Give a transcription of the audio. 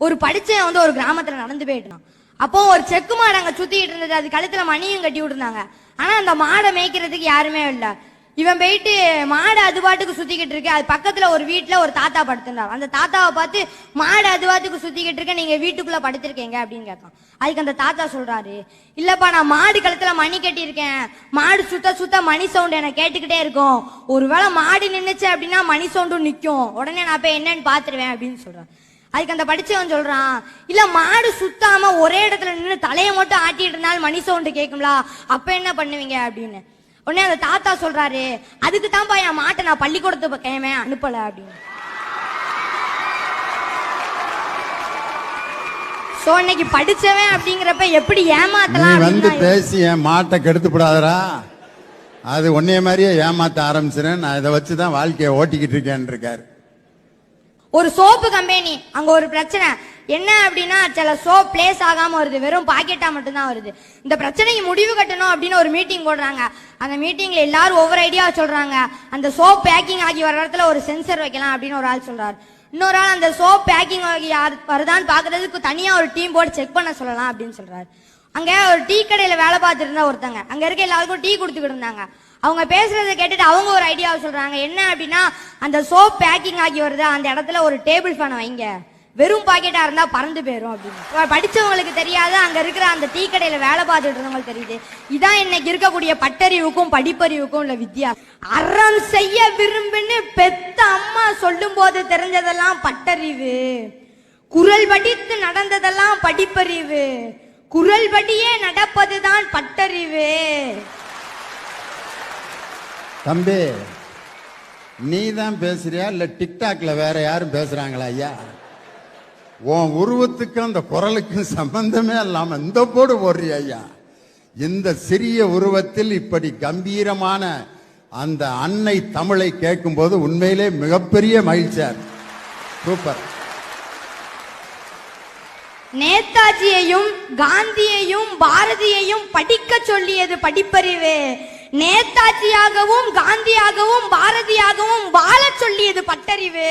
ஒரு படிச்சவன் வந்து ஒரு கிராமத்துல நடந்து போயிட்டான். அப்போ ஒரு செக்கு மாடு அங்க சுத்திட்டு இருந்தது. அது கழுத்துல மணியும் கட்டி விட்டுருந்தாங்க. ஆனா அந்த மாடை மேய்க்கிறதுக்கு யாருமே இல்ல. இவன் போயிட்டு மாடு அது பாட்டுக்கு சுத்திக்கிட்டு இருக்கு. அது பக்கத்துல ஒரு வீட்டுல ஒரு தாத்தா படுத்திருந்தார். அந்த தாத்தாவை பார்த்து, மாடு அது பாட்டுக்கு சுத்திக்கிட்டு இருக்க, நீங்க வீட்டுக்குள்ள படுத்திருக்கீங்க அப்படின்னு கேட்கான். அதுக்கு அந்த தாத்தா சொல்றாரு, இல்லப்பா நான் மாடு கழுத்துல மணி கட்டி இருக்கேன். மாடு சுத்த சுத்த மணி சவுண்ட் எனக்கு கேட்டுக்கிட்டே இருக்கும். ஒருவேளை மாடு நின்னுச்சு அப்படின்னா மணி சவுண்டும் நிக்கும். உடனே நான் போய் என்னன்னு பாத்துருவேன் அப்படின்னு சொல்றான். அதுக்கு அந்த படிச்சவன் சொல்றான், இல்ல மாடு சுத்தாம ஒரே இடத்துல நின்று தலையை மட்டும் ஆட்டிட்டு இருந்தாலும் மணி சவுண்டு கேட்கும்ல, அப்ப என்ன பண்ணுவீங்க அப்படின்னு. உடனே அந்த தாத்தா சொல்றாரு, அதுக்கு தான்ப்பா என் மாட்டை நான் பள்ளிக்கூடத்து பக்கமே அனுப்பல அப்படின்னு. சோ இன்னைக்கு படிச்சவன் அப்படிங்கிறப்ப எப்படி ஏமாத்தலாம் வந்து பேசி என் மாட்டை கெடுத்துப்படாதரா, அது ஒன்னே மாதிரியே ஏமாத்த ஆரம்பிச்சிருன்னு நான் இதை வச்சுதான் வாழ்க்கையை ஓட்டிக்கிட்டு இருக்கேன் இருக்காரு. ஒரு சோப்பு கம்பெனி, அங்க ஒரு பிரச்சனை என்ன அப்படின்னா, சில சோப் பிளேஸ் ஆகாம வருது, வெறும் பாக்கெட்டா மட்டும் தான் வருது. இந்த பிரச்சனைக்கு முடிவு கட்டணும் அப்படின்னு ஒரு மீட்டிங் போடுறாங்க. அந்த மீட்டிங்ல எல்லாரும் ஒவ்வொரு ஐடியா சொல்றாங்க. அந்த சோப் பேக்கிங் ஆகி வர இடத்துல ஒரு சென்சர் வைக்கலாம் அப்படின்னு ஒரு ஆள் சொல்றாரு. இன்னொரு ஆள் அந்த சோப் பேக்கிங் ஆகி வருதான்னு பாக்குறதுக்கு தனியா ஒரு டீம் போட்டு செக் பண்ண சொல்லலாம் அப்படின்னு சொல்றாரு. அங்க ஒரு டீ கடையில வேலை பார்த்துட்டு இருந்தா ஒருத்தங்க அங்க இருக்க எல்லாருக்கும் டீ கொடுத்துக்கிட்டு இருந்தாங்க. அவங்க பேசுறதை கேட்டுட்டு அவங்க ஒரு ஐடியாவை சொல்றாங்க. என்ன அப்படின்னா, அந்த சோப் பேக்கிங் ஆகி வருது, அந்த இடத்துல ஒரு டேபிள் ஃபேன் வைங்க, வெறும் பாக்கெட்டா இருந்தா பறந்து போயிரும் அப்படின்னு. படிச்சவங்களுக்கு தெரியாது, அங்க இருக்கிற அந்த டீ கடையில வேலை பார்த்துட்டு இருந்தவங்களுக்கு தெரியுது. இதான் இன்னைக்கு இருக்கக்கூடிய பட்டறிவுக்கும் படிப்பறிவுக்கும் உள்ள வித்தியாசம். அறம் செய்ய விரும்புன்னு பெத்த அம்மா சொல்லும் போது தெரிஞ்சதெல்லாம் பட்டறிவு, குரல் படித்து நடந்ததெல்லாம் படிப்பறிவு, குரல் படியே நடப்பதுதான் பட்டறிவு. தம்பி, நீ தான் பேசுறியா இல்ல டிக்டாக்ல வேற யாரும் பேசுறாங்களா? ஐயா, உன் உருவத்துக்கும் அந்த குரலுக்கும் சம்பந்தமே இல்லாம இந்த போடு போடுறியா? ஐயா, இந்த சிறிய உருவத்தில் இப்படி கம்பீரமான அந்த அன்னை தமிழை கேட்கும் போது உண்மையிலே மிகப்பெரிய மகிழ்ச்சியா. சூப்பர். நேதாஜியையும் காந்தியையும் பாரதியையும் படிக்க சொல்லியது படிப்பறிவு. நேதாஜியாகவும் காந்தியாகவும் பாரதியாகவும் வாழ சொல்லியது பட்டறிவு.